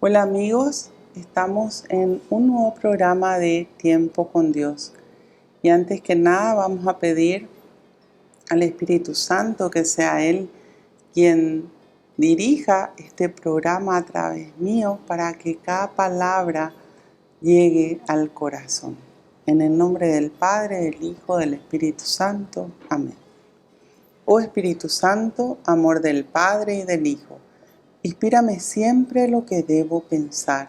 Hola amigos, estamos en un nuevo programa de Tiempo con Dios. Y antes que nada vamos a pedir al Espíritu Santo que sea Él quien dirija este programa a través mío para que cada palabra llegue al corazón. En el nombre del Padre, del Hijo, del Espíritu Santo. Amén. Oh Espíritu Santo, amor del Padre y del Hijo, inspírame siempre lo que debo pensar,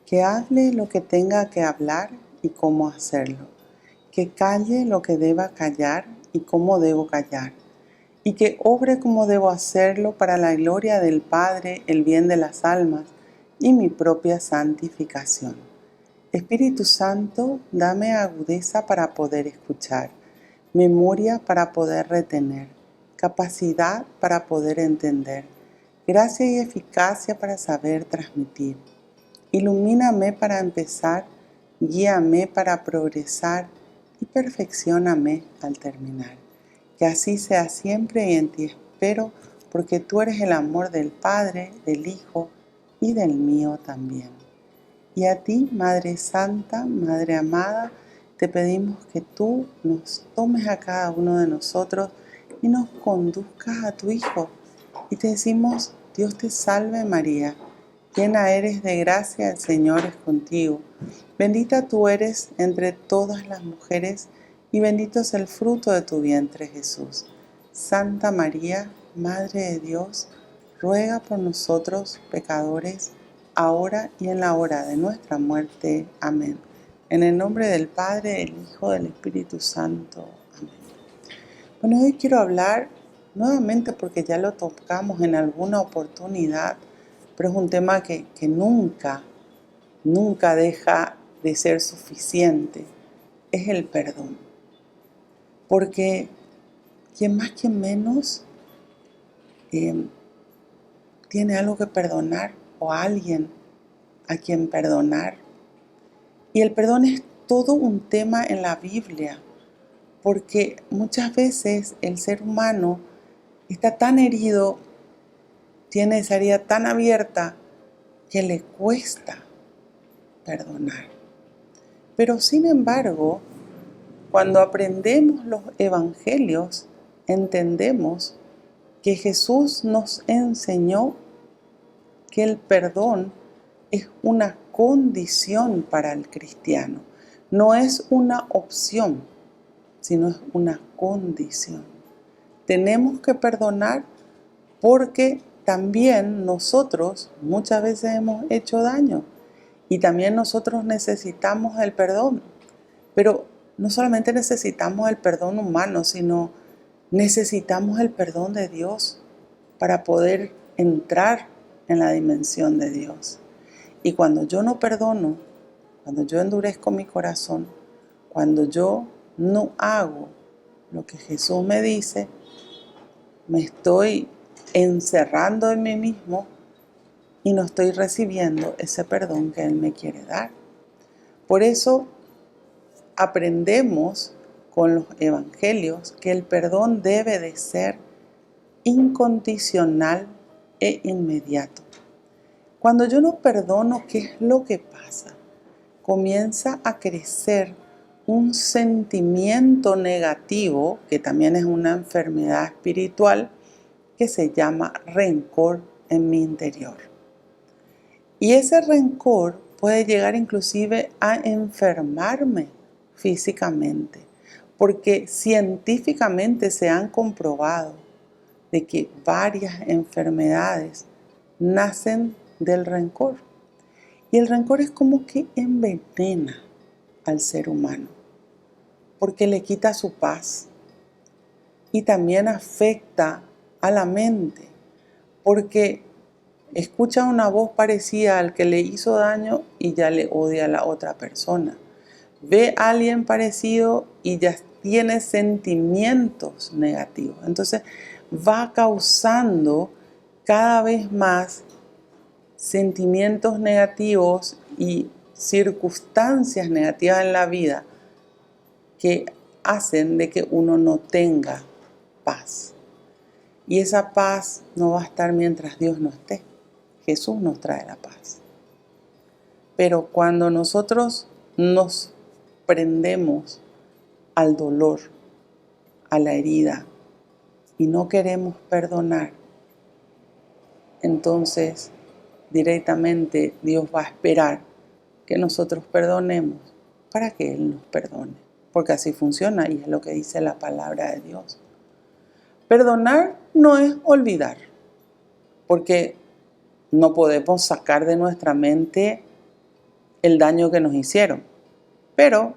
que hable lo que tenga que hablar y cómo hacerlo, que calle lo que deba callar y cómo debo callar, y que obre como debo hacerlo para la gloria del Padre, el bien de las almas y mi propia santificación. Espíritu Santo, dame agudeza para poder escuchar, memoria para poder retener, capacidad para poder entender, gracia y eficacia para saber transmitir. Ilumíname para empezar, guíame para progresar y perfeccióname al terminar. Que así sea siempre y en ti espero, porque tú eres el amor del Padre, del Hijo y del mío también. Y a ti, Madre Santa, Madre amada, te pedimos que tú nos tomes a cada uno de nosotros y nos conduzcas a tu Hijo. Y te decimos, Dios te salve María, llena eres de gracia, el Señor es contigo. Bendita tú eres entre todas las mujeres y bendito es el fruto de tu vientre Jesús. Santa María, Madre de Dios, ruega por nosotros pecadores, ahora y en la hora de nuestra muerte. Amén. En el nombre del Padre, del Hijo, del Espíritu Santo. Amén. Bueno, hoy quiero hablar nuevamente porque ya lo tocamos en alguna oportunidad, pero es un tema que nunca deja de ser suficiente. Es el perdón. Porque quien más, quien menos tiene algo que perdonar o alguien a quien perdonar. Y el perdón es todo un tema en la Biblia, porque muchas veces el ser humano está tan herido, tiene esa herida tan abierta, que le cuesta perdonar. Pero sin embargo, cuando aprendemos los evangelios, entendemos que Jesús nos enseñó que el perdón es una condición para el cristiano. No es una opción, sino es una condición. Tenemos que perdonar porque también nosotros muchas veces hemos hecho daño y también nosotros necesitamos el perdón. Pero no solamente necesitamos el perdón humano, sino necesitamos el perdón de Dios para poder entrar en la dimensión de Dios. Y cuando yo no perdono, cuando yo endurezco mi corazón, cuando yo no hago lo que Jesús me dice, me estoy encerrando en mí mismo y no estoy recibiendo ese perdón que Él me quiere dar. Por eso aprendemos con los evangelios que el perdón debe de ser incondicional e inmediato. Cuando yo no perdono, ¿qué es lo que pasa? Comienza a crecer un sentimiento negativo, que también es una enfermedad espiritual, que se llama rencor en mi interior. Y ese rencor puede llegar inclusive a enfermarme físicamente, porque científicamente se han comprobado de que varias enfermedades nacen del rencor. Y el rencor es como que envenena al ser humano, porque le quita su paz y también afecta a la mente, porque escucha una voz parecida al que le hizo daño y ya le odia a la otra persona. Ve a alguien parecido y ya tiene sentimientos negativos. Entonces va causando cada vez más sentimientos negativos y circunstancias negativas en la vida que hacen de que uno no tenga paz. Y esa paz no va a estar mientras Dios no esté. Jesús nos trae la paz. Pero cuando nosotros nos prendemos al dolor, a la herida, y no queremos perdonar, entonces directamente Dios va a esperar que nosotros perdonemos para que Él nos perdone. Porque así funciona y es lo que dice la palabra de Dios. Perdonar no es olvidar, porque no podemos sacar de nuestra mente el daño que nos hicieron. Pero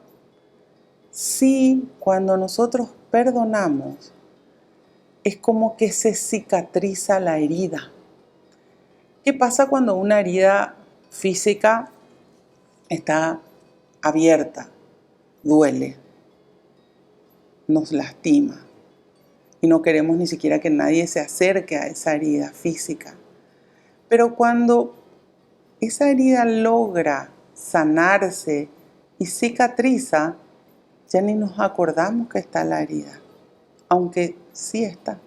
sí, cuando nosotros perdonamos, es como que se cicatriza la herida. ¿Qué pasa cuando una herida física está abierta? Duele, nos lastima y no queremos ni siquiera que nadie se acerque a esa herida física. Pero cuando esa herida logra sanarse y cicatriza, ya ni nos acordamos que está la herida, aunque sí está.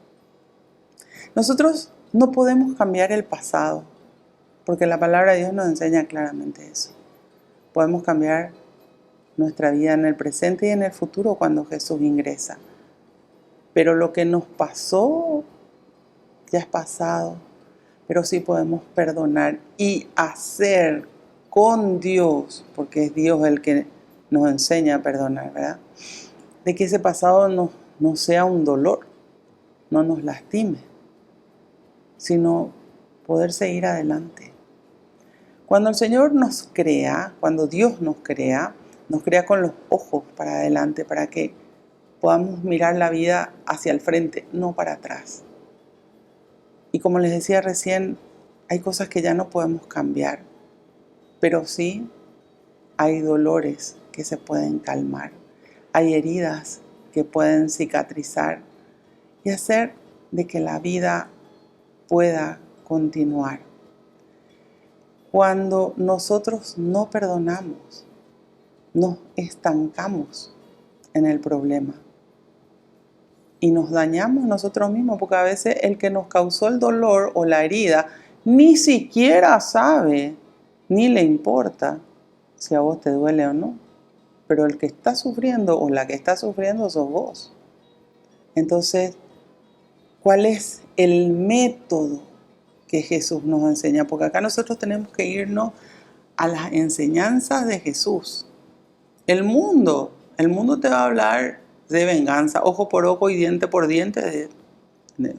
Nosotros no podemos cambiar el pasado, porque la palabra de Dios nos enseña claramente eso. Podemos cambiar nuestra vida en el presente y en el futuro cuando Jesús ingresa. Pero lo que nos pasó ya es pasado. Pero sí podemos perdonar y hacer con Dios, porque es Dios el que nos enseña a perdonar, ¿verdad? De que ese pasado no sea un dolor, no nos lastime, sino poder seguir adelante. Cuando el Señor nos crea, cuando Dios nos crea con los ojos para adelante, para que podamos mirar la vida hacia el frente, no para atrás. Y como les decía recién, hay cosas que ya no podemos cambiar, pero sí hay dolores que se pueden calmar, hay heridas que pueden cicatrizar y hacer de que la vida pueda continuar. Cuando nosotros no perdonamos, nos estancamos en el problema y nos dañamos nosotros mismos, porque a veces el que nos causó el dolor o la herida ni siquiera sabe, ni le importa si a vos te duele o no. Pero el que está sufriendo o la que está sufriendo sos vos. Entonces, ¿cuál es el método que Jesús nos enseña? Porque acá nosotros tenemos que irnos a las enseñanzas de Jesús. El mundo te va a hablar de venganza, ojo por ojo y diente por diente,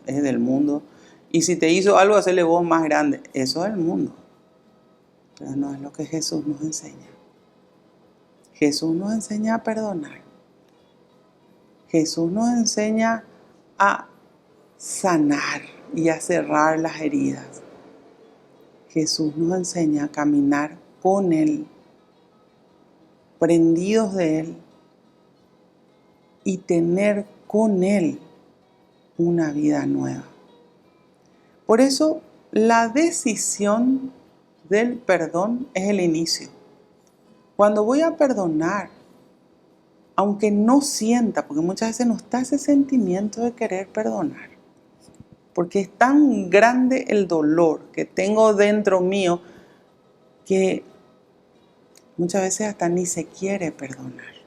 es del mundo. Y si te hizo algo, hacerle vos más grande. Eso es el mundo. Pero no es lo que Jesús nos enseña. Jesús nos enseña a perdonar. Jesús nos enseña a sanar y a cerrar las heridas. Jesús nos enseña a caminar con Él, prendidos de Él, y tener con Él una vida nueva. Por eso, la decisión del perdón es el inicio. Cuando voy a perdonar, aunque no sienta, porque muchas veces no está ese sentimiento de querer perdonar, porque es tan grande el dolor que tengo dentro mío que muchas veces hasta ni se quiere perdonar.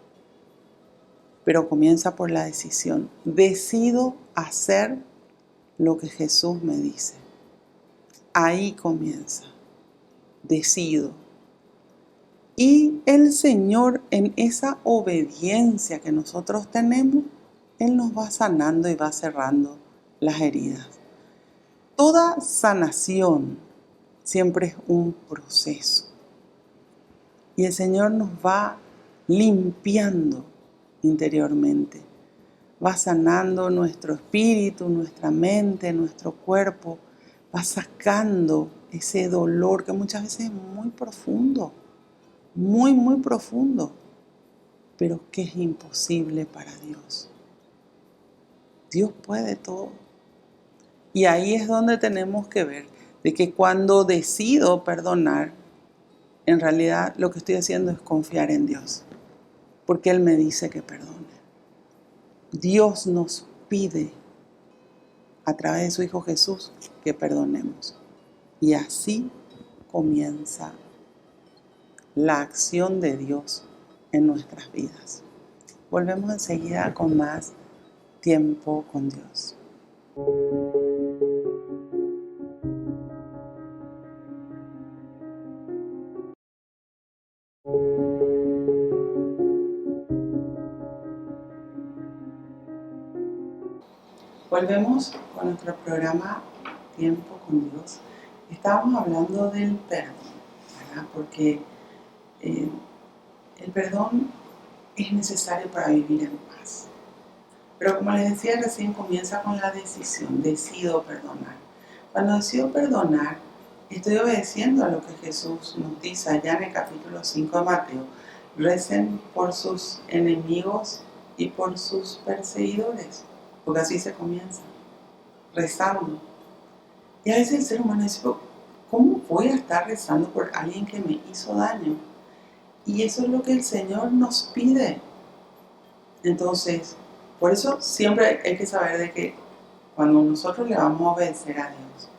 Pero comienza por la decisión. Decido hacer lo que Jesús me dice. Ahí comienza. Decido. Y el Señor, en esa obediencia que nosotros tenemos, Él nos va sanando y va cerrando las heridas. Toda sanación siempre es un proceso. Y el Señor nos va limpiando interiormente. Va sanando nuestro espíritu, nuestra mente, nuestro cuerpo. Va sacando ese dolor que muchas veces es muy profundo. Muy, muy profundo. Pero que es imposible para Dios. Dios puede todo. Y ahí es donde tenemos que ver de que cuando decido perdonar, en realidad lo que estoy haciendo es confiar en Dios, porque Él me dice que perdone. Dios nos pide a través de su Hijo Jesús que perdonemos. Y así comienza la acción de Dios en nuestras vidas. Volvemos enseguida con más tiempo con Dios. Volvemos con nuestro programa Tiempo con Dios. Estábamos hablando del perdón, ¿verdad? Porque el perdón es necesario para vivir en paz. Pero como les decía recién, comienza con la decisión. Decido perdonar. Cuando decido perdonar, estoy obedeciendo a lo que Jesús nos dice allá en el capítulo 5 de Mateo. Recen por sus enemigos y por sus perseguidores. Porque así se comienza, rezando. Y a veces el ser humano dice, ¿cómo voy a estar rezando por alguien que me hizo daño? Y eso es lo que el Señor nos pide. Entonces, por eso siempre hay que saber de que cuando nosotros le vamos a obedecer a Dios,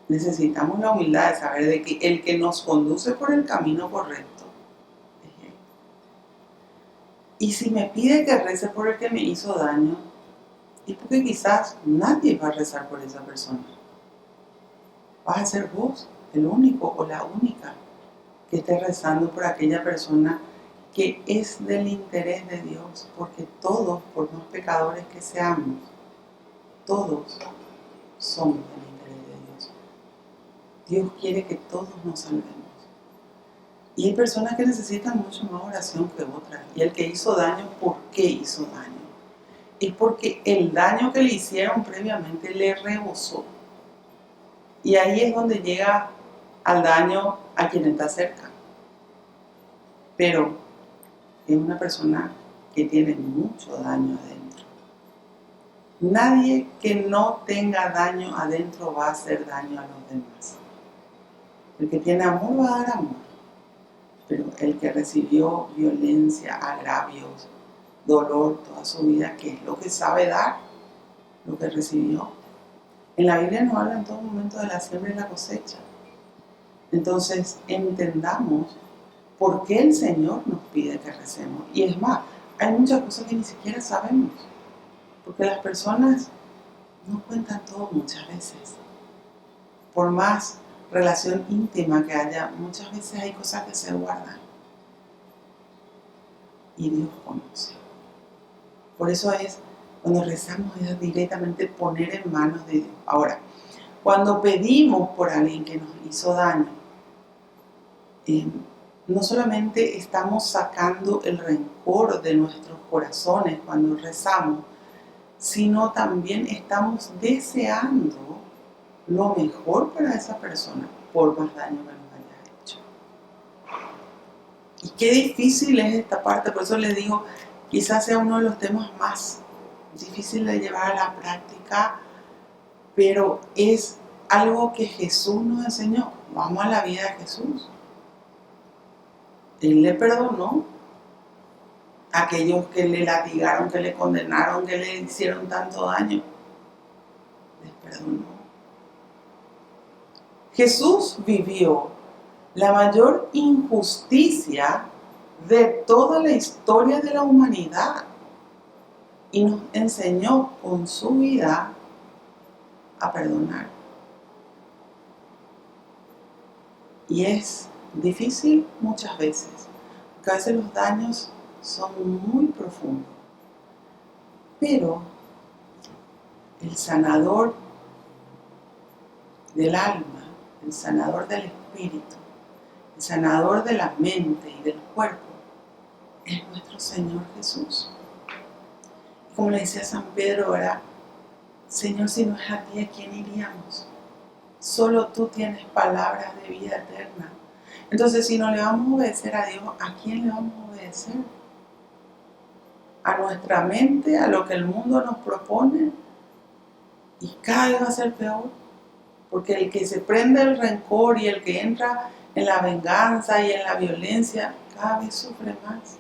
necesitamos la humildad de saber de que el que nos conduce por el camino correcto es Él. Y si me pide que rece por el que me hizo daño, es porque quizás nadie va a rezar por esa persona. Vas a ser vos el único o la única que esté rezando por aquella persona que es del interés de Dios, porque todos, por más pecadores que seamos, todos somos del interés de Dios. Dios quiere que todos nos salvemos. Y hay personas que necesitan mucho más oración que otras. Y el que hizo daño, ¿por qué hizo daño? Es porque el daño que le hicieron previamente le rebosó. Y ahí es donde llega al daño a quien está cerca. Pero es una persona que tiene mucho daño adentro. Nadie que no tenga daño adentro va a hacer daño a los demás. El que tiene amor va a dar amor. Pero el que recibió violencia, agravios, dolor toda su vida, ¿qué es lo que sabe dar? Lo que recibió. En la Biblia nos habla en todo momento de la siembra y la cosecha. Entonces entendamos por qué el Señor nos pide que recemos. Y es más, hay muchas cosas que ni siquiera sabemos. Porque las personas no cuentan todo muchas veces. Por más relación íntima que haya, muchas veces hay cosas que se guardan. Y Dios conoce. Por eso es, cuando rezamos, es directamente poner en manos de Dios. Ahora, cuando pedimos por alguien que nos hizo daño, no solamente estamos sacando el rencor de nuestros corazones cuando rezamos, sino también estamos deseando lo mejor para esa persona, por más daño que nos haya hecho. Y qué difícil es esta parte, por eso les digo, quizás sea uno de los temas más difíciles de llevar a la práctica, pero es algo que Jesús nos enseñó. Vamos a la vida de Jesús. Él le perdonó a aquellos que le latigaron, que le condenaron, que le hicieron tanto daño. Les perdonó. Jesús vivió la mayor injusticia de toda la historia de la humanidad y nos enseñó con su vida a perdonar. Y es difícil muchas veces, porque a veces los daños son muy profundos. Pero el sanador del alma, el sanador del espíritu, el sanador de la mente y del cuerpo, es nuestro Señor Jesús. Y como le decía San Pedro, ahora, Señor, si no es a ti, ¿a quién iríamos? Solo tú tienes palabras de vida eterna. Entonces, si no le vamos a obedecer a Dios, ¿a quién le vamos a obedecer? ¿A nuestra mente, a lo que el mundo nos propone? Y cada vez va a ser peor. Porque el que se prende el rencor y el que entra en la venganza y en la violencia, cada vez sufre más.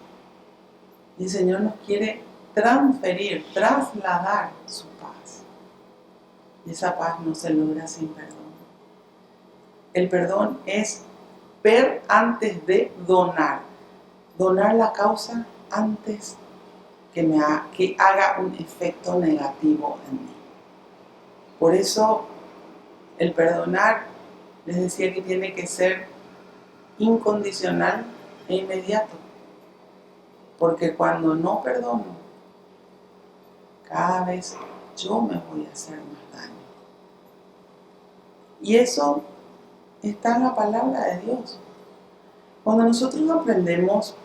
Y el Señor nos quiere transferir, trasladar su paz. Y esa paz no se logra sin perdón. El perdón es ver antes de donar. Donar la causa antes que haga un efecto negativo en mí. Por eso el perdonar, les decía que tiene que ser incondicional e inmediato. Porque cuando no perdono, cada vez yo me voy a hacer más daño. Y eso está en la palabra de Dios. Cuando nosotros aprendemos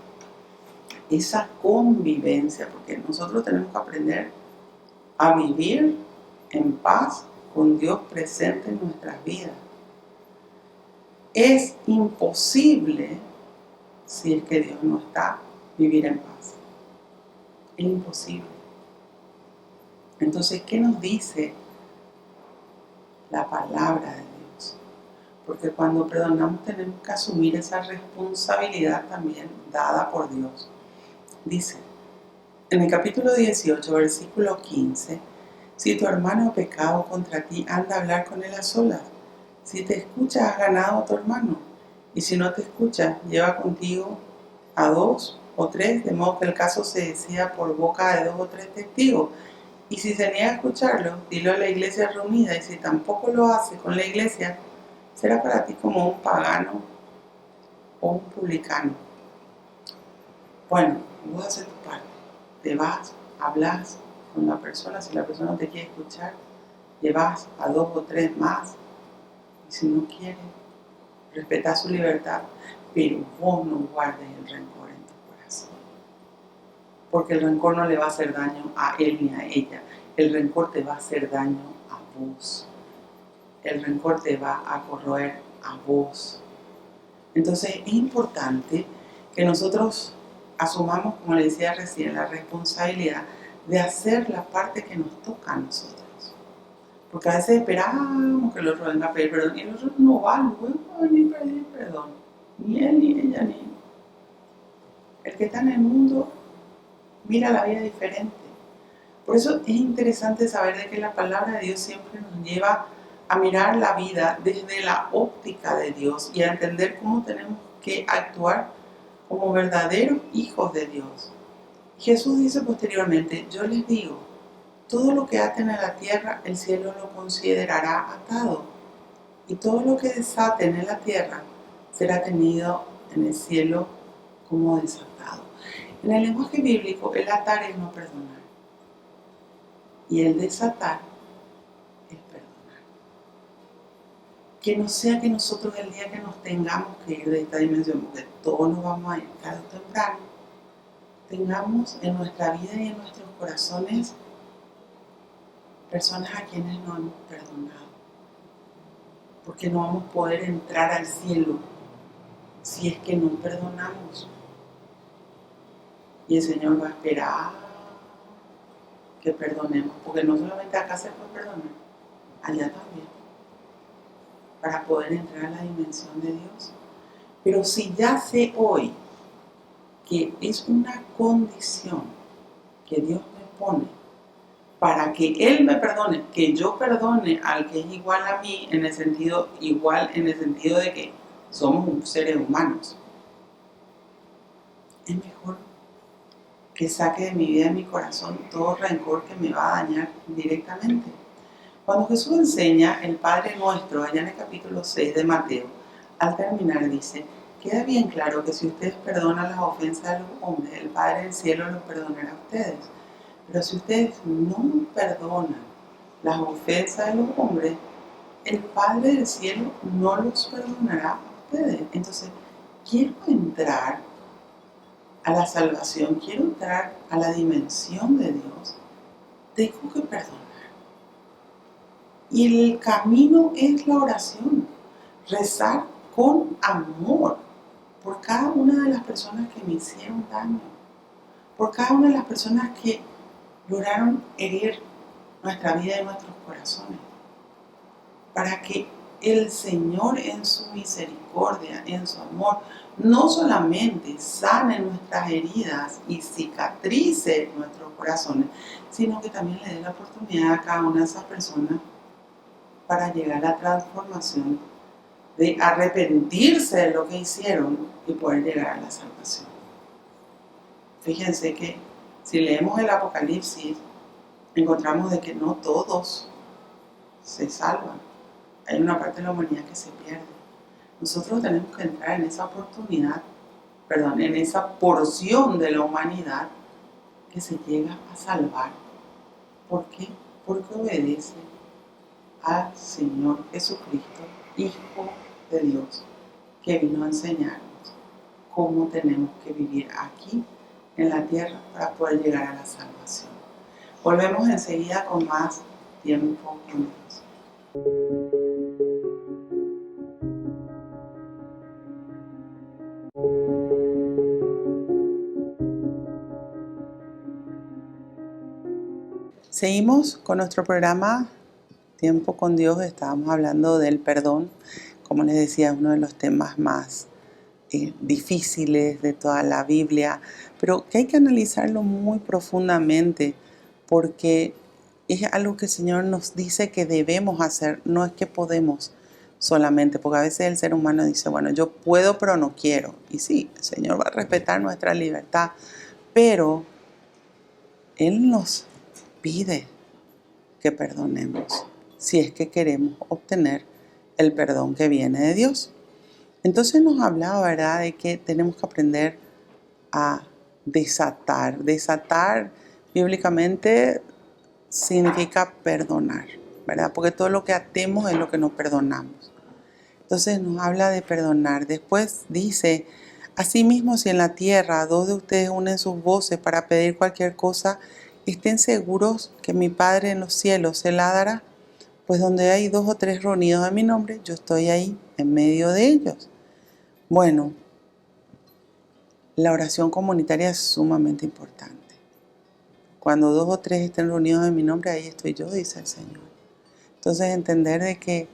esa convivencia, porque nosotros tenemos que aprender a vivir en paz con Dios presente en nuestras vidas. Es imposible, si es que Dios no está, vivir en paz. Es imposible. Entonces, ¿qué nos dice la palabra de Dios? Porque cuando perdonamos tenemos que asumir esa responsabilidad también dada por Dios. Dice, en el capítulo 18, versículo 15, si tu hermano ha pecado contra ti, anda a hablar con él a solas. Si te escucha, has ganado a tu hermano. Y si no te escucha, lleva contigo a 2 o 3, de modo que el caso se decida por boca de 2 o 3 testigos. Y si se niega a escucharlo, dilo a la iglesia reunida. Y si tampoco lo hace con la iglesia, será para ti como un pagano o un publicano. Bueno, vos haces tu parte. Te vas, hablas con la persona. Si la persona no te quiere escuchar, llevas a 2 o 3 más. Y si no quiere, respeta su libertad, pero vos no guardes el rencor en tu corazón. Porque el rencor no le va a hacer daño a él ni a ella. El rencor te va a hacer daño a vos. El rencor te va a corroer a vos. Entonces es importante que nosotros asumamos, como le decía recién, la responsabilidad de hacer la parte que nos toca a nosotros. Porque a veces esperamos que el otro venga a pedir perdón y el otro no va luego a venir a pedir perdón. Ni él, ni ella, ni él. El que está en el mundo mira la vida diferente. Por eso es interesante saber de que la palabra de Dios siempre nos lleva a mirar la vida desde la óptica de Dios y a entender cómo tenemos que actuar como verdaderos hijos de Dios. Jesús dice posteriormente, yo les digo, todo lo que aten en la tierra, el cielo lo considerará atado, y todo lo que desaten en la tierra será tenido en el cielo como desatado. En el lenguaje bíblico, el atar es no perdonar, y el desatar es perdonar. Que no sea que nosotros el día que nos tengamos que ir de esta dimensión, porque todos nos vamos a ir tarde o temprano, tengamos en nuestra vida y en nuestros corazones personas a quienes no hemos perdonado. Porque no vamos a poder entrar al cielo si es que no perdonamos. Y el Señor va a esperar que perdonemos, porque no solamente acá se puede perdonar, allá también, para poder entrar a la dimensión de Dios. Pero si ya sé hoy que es una condición que Dios me pone para que Él me perdone, que yo perdone al que es igual a mí, en el sentido de que somos seres humanos, es mejor que saque de mi vida y de mi corazón todo rencor que me va a dañar directamente. Cuando Jesús enseña el Padre Nuestro, allá en el capítulo 6 de Mateo, al terminar dice, queda bien claro que si ustedes perdonan las ofensas de los hombres, el Padre del Cielo los perdonará a ustedes. Pero si ustedes no perdonan las ofensas de los hombres, el Padre del Cielo no los perdonará a ustedes. Entonces, quiero entrar a la salvación, quiero entrar a la dimensión de Dios, tengo que perdonar. Y el camino es la oración, rezar con amor por cada una de las personas que me hicieron daño, por cada una de las personas que lograron herir nuestra vida y nuestros corazones, para que el Señor en su misericordia, en su amor, no solamente sane nuestras heridas y cicatrice nuestros corazones, sino que también le dé la oportunidad a cada una de esas personas para llegar a la transformación de arrepentirse de lo que hicieron y poder llegar a la salvación. Fíjense que si leemos el Apocalipsis, encontramos de que no todos se salvan. Hay una parte de la humanidad que se pierde. Nosotros tenemos que entrar en esa oportunidad, en esa porción de la humanidad que se llega a salvar. ¿Por qué? Porque obedece al Señor Jesucristo, Hijo de Dios, que vino a enseñarnos cómo tenemos que vivir aquí en la tierra para poder llegar a la salvación. Volvemos enseguida con más tiempo con Dios. Seguimos con nuestro programa Tiempo con Dios. Estábamos hablando del perdón. Como les decía, es uno de los temas más difíciles de toda la Biblia, pero que hay que analizarlo muy profundamente porque es algo que el Señor nos dice que debemos hacer, no es que podemos solamente, porque a veces el ser humano dice, bueno, yo puedo pero no quiero. Y sí, el Señor va a respetar nuestra libertad, pero Él nos pide que perdonemos si es que queremos obtener el perdón que viene de Dios. Entonces nos hablaba, ¿verdad?, de que tenemos que aprender a desatar. Desatar bíblicamente significa perdonar, ¿verdad? Porque todo lo que atemos es lo que no perdonamos. Entonces nos habla de perdonar. Después dice, asimismo, si en la tierra dos de ustedes unen sus voces para pedir cualquier cosa, estén seguros que mi Padre en los cielos se la dará. Pues donde hay 2 o 3 reunidos en mi nombre, yo estoy ahí en medio de ellos. Bueno, la oración comunitaria es sumamente importante. Cuando 2 o 3 estén reunidos en mi nombre, ahí estoy yo, dice el Señor. Entonces entender de que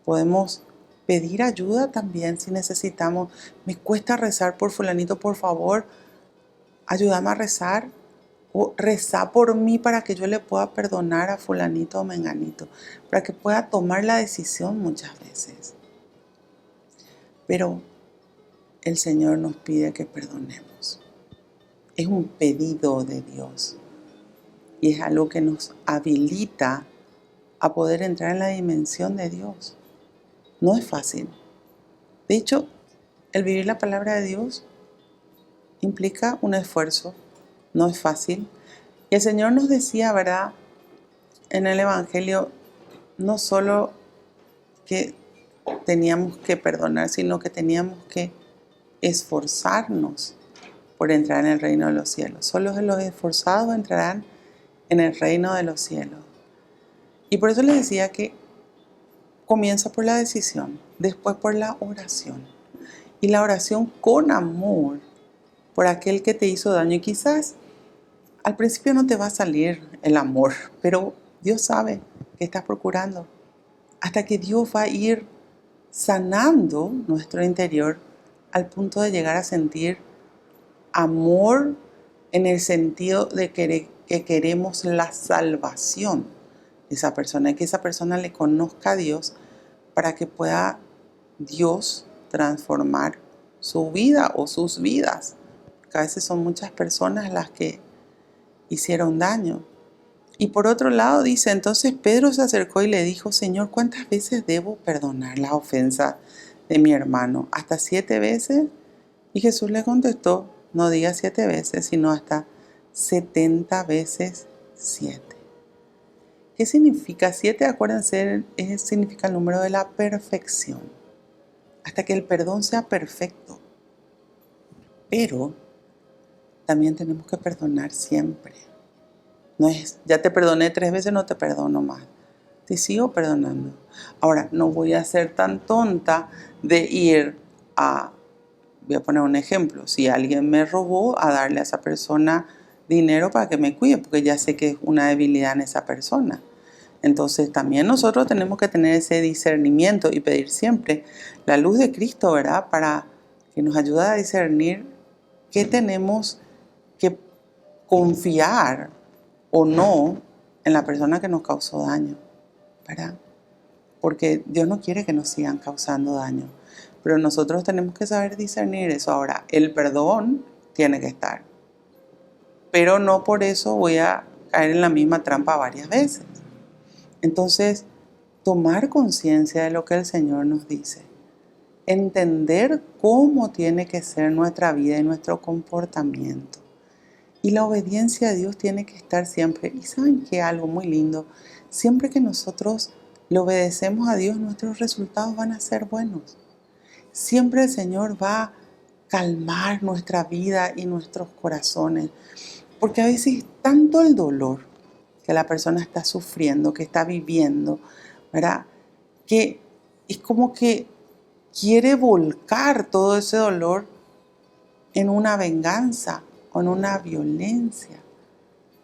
podemos pedir ayuda también si necesitamos. Me cuesta rezar por fulanito, por favor, ayúdame a rezar. O rezar por mí para que yo le pueda perdonar a fulanito o menganito. Para que pueda tomar la decisión muchas veces. Pero el Señor nos pide que perdonemos. Es un pedido de Dios. Y es algo que nos habilita a poder entrar en la dimensión de Dios. No es fácil. De hecho, el vivir la palabra de Dios implica un esfuerzo. No es fácil. Y el Señor nos decía, ¿verdad?, en el Evangelio, no solo que teníamos que perdonar, sino que teníamos que esforzarnos por entrar en el reino de los cielos. Solo los esforzados entrarán en el reino de los cielos. Y por eso les decía que comienza por la decisión, después por la oración. Y la oración con amor por aquel que te hizo daño. Y quizás al principio no te va a salir el amor, pero Dios sabe que estás procurando. Hasta que Dios va a ir sanando nuestro interior al punto de llegar a sentir amor en el sentido de que queremos la salvación de esa persona, y que esa persona le conozca a Dios para que pueda Dios transformar su vida o sus vidas. Porque a veces son muchas personas las que hicieron daño. Y por otro lado dice, entonces Pedro se acercó y le dijo, Señor, ¿cuántas veces debo perdonar la ofensa de mi hermano? ¿Hasta 7 veces? Y Jesús le contestó, no digas 7 veces, sino hasta 70 veces 7. ¿Qué significa? 7, acuérdense, significa el número de la perfección. Hasta que el perdón sea perfecto. Pero también tenemos que perdonar siempre. No es, ya te perdoné 3 veces, no te perdono más. Te sigo perdonando. Ahora, no voy a ser tan tonta de ir a, voy a poner un ejemplo, si alguien me robó, a darle a esa persona dinero para que me cuide, porque ya sé que es una debilidad en esa persona. Entonces también nosotros tenemos que tener ese discernimiento y pedir siempre la luz de Cristo, ¿verdad?, para que nos ayude a discernir qué tenemos que confiar o no en la persona que nos causó daño, ¿verdad? porque Dios no quiere que nos sigan causando daño. Pero nosotros tenemos que saber discernir eso. Ahora, el perdón tiene que estar, pero no por eso voy a caer en la misma trampa varias veces. Entonces, tomar conciencia de lo que el Señor nos dice, entender cómo tiene que ser nuestra vida y nuestro comportamiento. Y la obediencia a Dios tiene que estar siempre. Y ¿saben qué? Algo muy lindo. Siempre que nosotros le obedecemos a Dios, nuestros resultados van a ser buenos. Siempre el Señor va a calmar nuestra vida y nuestros corazones. Porque a veces es tanto el dolor que la persona está sufriendo, que está viviendo, ¿verdad? Que es como que quiere volcar todo ese dolor en una venganza o en una violencia.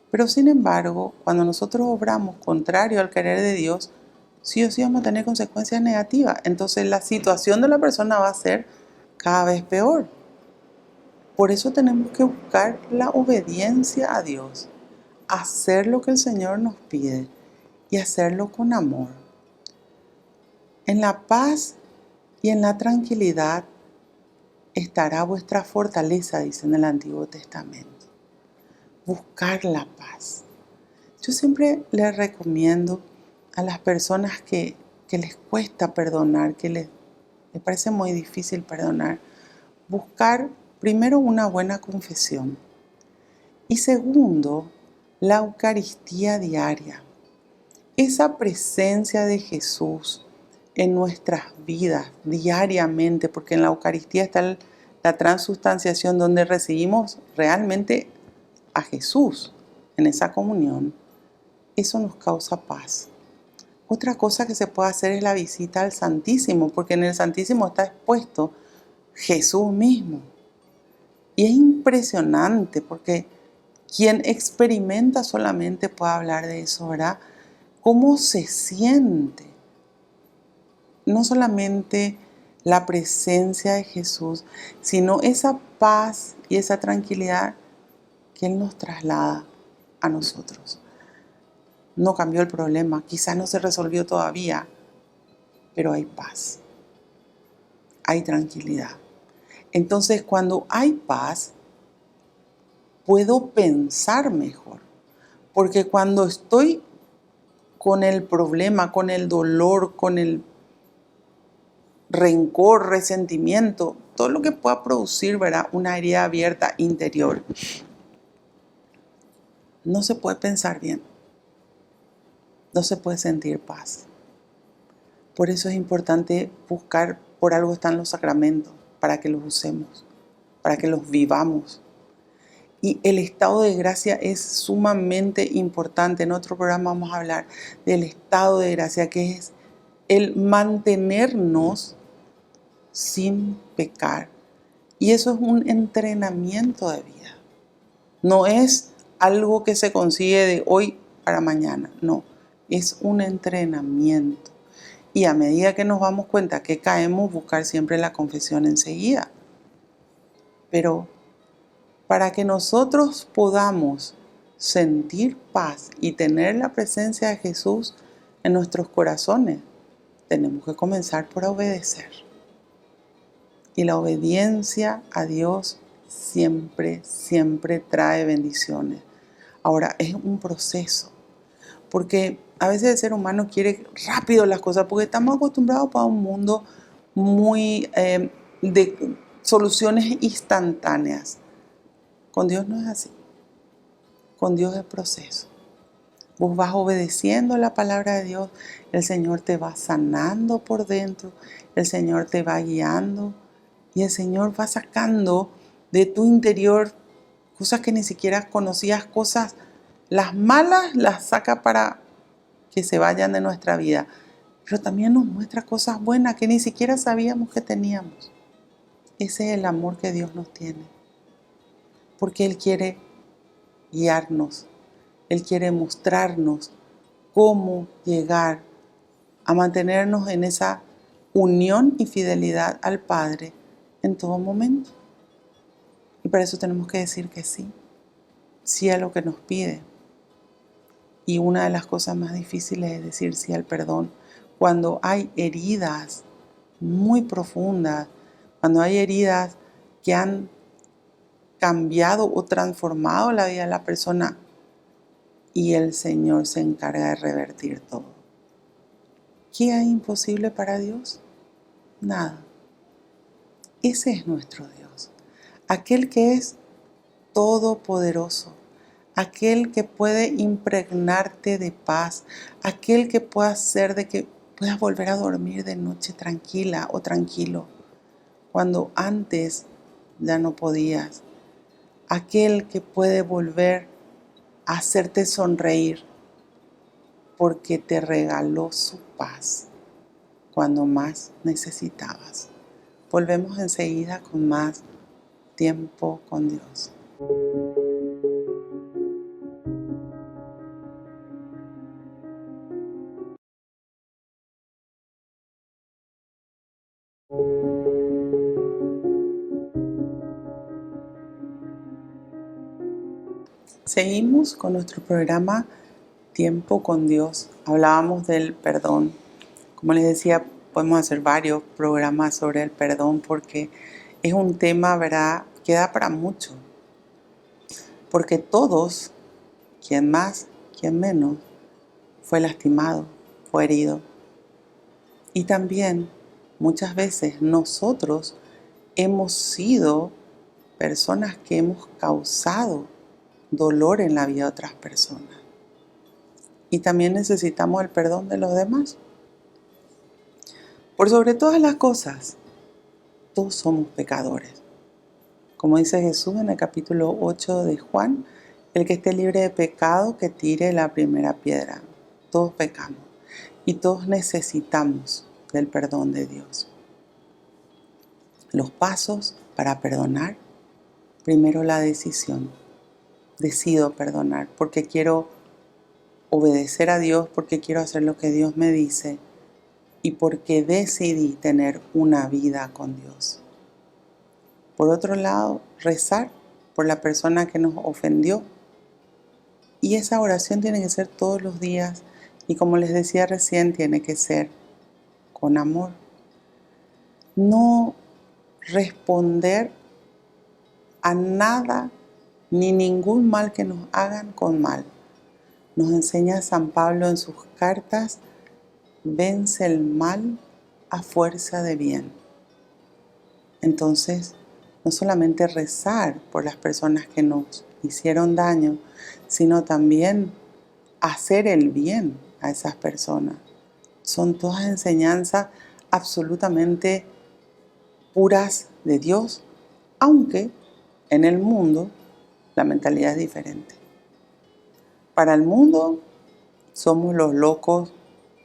Pero sin embargo, cuando nosotros obramos contrario al querer de Dios, sí o sí vamos a tener consecuencias negativas. Entonces la situación de la persona va a ser cada vez peor. Por eso tenemos que buscar la obediencia a Dios, hacer lo que el Señor nos pide y hacerlo con amor. En la paz y en la tranquilidad estará vuestra fortaleza, dice en el Antiguo Testamento. Buscar la paz. Yo siempre les recomiendo a las personas que les cuesta perdonar, que les parece muy difícil perdonar, buscar primero una buena confesión y segundo, la Eucaristía diaria. Esa presencia de Jesús en nuestras vidas diariamente, porque en la Eucaristía está la transustanciación donde recibimos realmente a Jesús en esa comunión. Eso nos causa paz. Otra cosa que se puede hacer es la visita al Santísimo, porque en el Santísimo está expuesto Jesús mismo. Y es impresionante porque quien experimenta solamente puede hablar de eso, ¿verdad? ¿Cómo se siente? No solamente la presencia de Jesús, sino esa paz y esa tranquilidad que Él nos traslada a nosotros. No cambió el problema, quizás no se resolvió todavía, pero hay paz, hay tranquilidad. Entonces, cuando hay paz, puedo pensar mejor, porque cuando estoy con el problema, con el dolor, con el rencor, resentimiento, todo lo que pueda producir, ¿verdad?, una herida abierta interior, no se puede pensar bien, no se puede sentir paz. Por eso es importante buscar, por algo están los sacramentos, para que los usemos, para que los vivamos. Y el estado de gracia es sumamente importante. En otro programa vamos a hablar del estado de gracia, que es el mantenernos sin pecar. Y eso es un entrenamiento de vida. No es algo que se consigue de hoy para mañana, no. Es un entrenamiento. Y a medida que nos damos cuenta que caemos, buscar siempre la confesión enseguida. Pero para que nosotros podamos sentir paz y tener la presencia de Jesús en nuestros corazones, tenemos que comenzar por obedecer. Y la obediencia a Dios siempre, siempre trae bendiciones. Ahora, es un proceso, porque a veces el ser humano quiere rápido las cosas, porque estamos acostumbrados para un mundo muy de soluciones instantáneas. Con Dios no es así. Con Dios es proceso. Vos vas obedeciendo la palabra de Dios, el Señor te va sanando por dentro, el Señor te va guiando y el Señor va sacando de tu interior cosas que ni siquiera conocías, cosas, las malas las saca para que se vayan de nuestra vida, pero también nos muestra cosas buenas que ni siquiera sabíamos que teníamos. Ese es el amor que Dios nos tiene, porque Él quiere guiarnos, Él quiere mostrarnos cómo llegar a mantenernos en esa unión y fidelidad al Padre en todo momento. Y para eso tenemos que decir que sí, sí a lo que nos pide. Y una de las cosas más difíciles es decir sí al perdón, cuando hay heridas muy profundas, cuando hay heridas que han cambiado o transformado la vida de la persona, y el Señor se encarga de revertir todo. ¿Qué hay imposible para Dios? Nada. Ese es nuestro Dios, aquel que es todopoderoso, aquel que puede impregnarte de paz, aquel que puede hacer de que puedas volver a dormir de noche tranquila o tranquilo, cuando antes ya no podías, aquel que puede volver a hacerte sonreír porque te regaló su paz cuando más necesitabas. Volvemos enseguida con más tiempo con Dios. Seguimos con nuestro programa Tiempo con Dios. Hablábamos del perdón. Como les decía, podemos hacer varios programas sobre el perdón porque es un tema, ¿verdad?, que da para mucho. Porque todos, quien más, quien menos, fue lastimado, fue herido. Y también muchas veces nosotros hemos sido personas que hemos causado dolor en la vida de otras personas. Y también necesitamos el perdón de los demás. Por sobre todas las cosas, todos somos pecadores. Como dice Jesús en el capítulo 8 de Juan, el que esté libre de pecado, que tire la primera piedra. Todos pecamos y todos necesitamos del perdón de Dios. Los pasos para perdonar: primero la decisión. Decido perdonar porque quiero obedecer a Dios, porque quiero hacer lo que Dios me dice y porque decidí tener una vida con Dios. Por otro lado, rezar por la persona que nos ofendió. Y esa oración tiene que ser todos los días y, como les decía recién, tiene que ser con amor. No responder a nada ni ningún mal que nos hagan con mal. Nos enseña San Pablo en sus cartas: vence el mal a fuerza de bien. Entonces, no solamente rezar por las personas que nos hicieron daño, sino también hacer el bien a esas personas. Son todas enseñanzas absolutamente puras de Dios, aunque en el mundo la mentalidad es diferente. Para el mundo somos los locos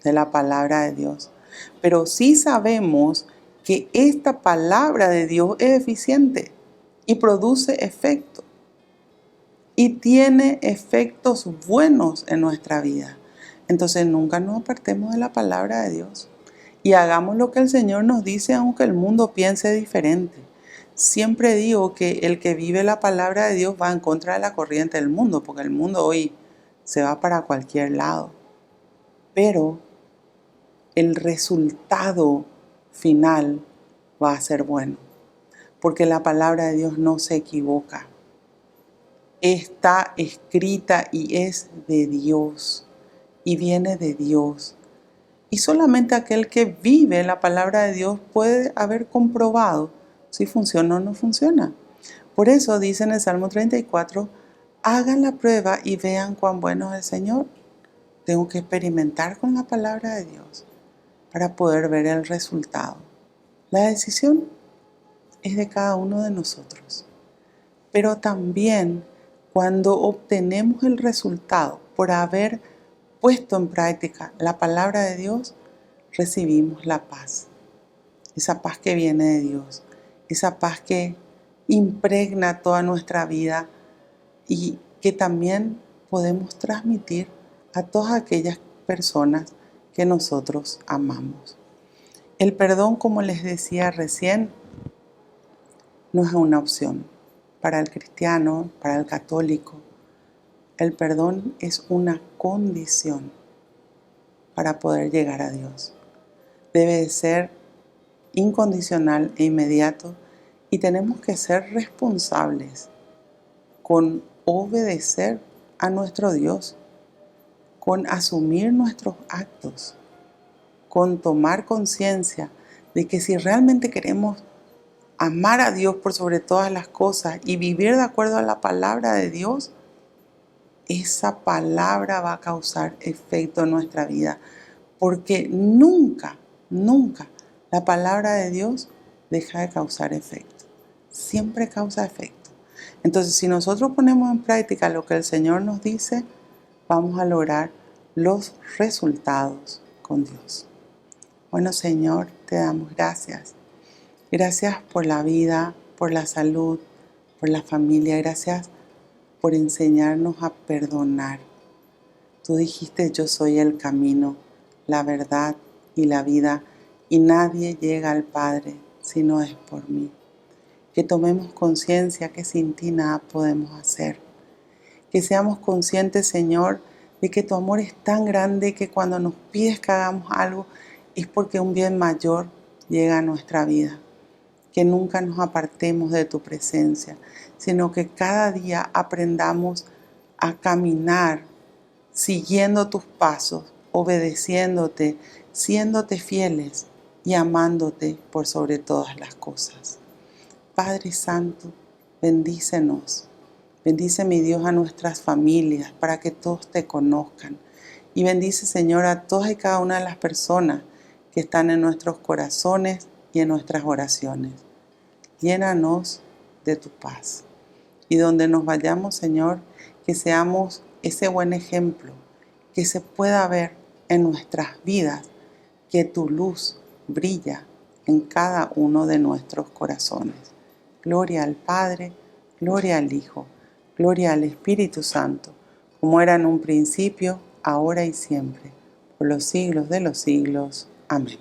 de la palabra de Dios, pero sí sabemos que esta palabra de Dios es eficiente y produce efecto y tiene efectos buenos en nuestra vida. Entonces nunca nos apartemos de la palabra de Dios y hagamos lo que el Señor nos dice, aunque el mundo piense diferente. Siempre digo que el que vive la palabra de Dios va en contra de la corriente del mundo, porque el mundo hoy se va para cualquier lado. Pero el resultado final va a ser bueno, porque la palabra de Dios no se equivoca. Está escrita y es de Dios y viene de Dios. Y solamente aquel que vive la palabra de Dios puede haber comprobado si funciona o no funciona. Por eso dice en el Salmo 34, hagan la prueba y vean cuán bueno es el Señor. Tengo que experimentar con la palabra de Dios para poder ver el resultado. La decisión es de cada uno de nosotros. Pero también cuando obtenemos el resultado por haber puesto en práctica la palabra de Dios, recibimos la paz. Esa paz que viene de Dios. Esa paz que impregna toda nuestra vida y que también podemos transmitir a todas aquellas personas que nosotros amamos. El perdón, como les decía recién, no es una opción para el cristiano, para el católico. El perdón es una condición para poder llegar a Dios. debe de ser incondicional e inmediato y tenemos que ser responsables con obedecer a nuestro Dios, con asumir nuestros actos, con tomar conciencia de que si realmente queremos amar a Dios por sobre todas las cosas y vivir de acuerdo a la palabra de Dios, esa palabra va a causar efecto en nuestra vida. Porque nunca, nunca la palabra de Dios deja de causar efecto. Siempre causa efecto. Entonces, si nosotros ponemos en práctica lo que el Señor nos dice, vamos a lograr los resultados con Dios. Bueno, Señor, te damos gracias. Gracias por la vida, por la salud, por la familia. Gracias por enseñarnos a perdonar. Tú dijiste, yo soy el camino, la verdad y la vida, y nadie llega al Padre si no es por mí. Que tomemos conciencia que sin ti nada podemos hacer. Que seamos conscientes, Señor, de que tu amor es tan grande que cuando nos pides que hagamos algo es porque un bien mayor llega a nuestra vida. Que nunca nos apartemos de tu presencia, sino que cada día aprendamos a caminar siguiendo tus pasos, obedeciéndote, siéndote fieles y amándote por sobre todas las cosas. Padre Santo, bendícenos. Bendice, mi Dios, a nuestras familias para que todos te conozcan. Y bendice, Señor, a todas y cada una de las personas que están en nuestros corazones y en nuestras oraciones. Llénanos de tu paz. Y donde nos vayamos, Señor, que seamos ese buen ejemplo, que se pueda ver en nuestras vidas, que tu luz brilla en cada uno de nuestros corazones. Gloria al Padre, gloria al Hijo, gloria al Espíritu Santo, como era en un principio, ahora y siempre, por los siglos de los siglos. Amén.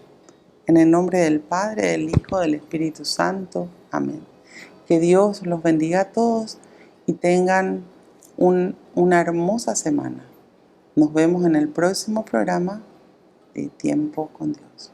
En el nombre del Padre, del Hijo, del Espíritu Santo. Amén. Que Dios los bendiga a todos y tengan una hermosa semana. Nos vemos en el próximo programa de Tiempo con Dios.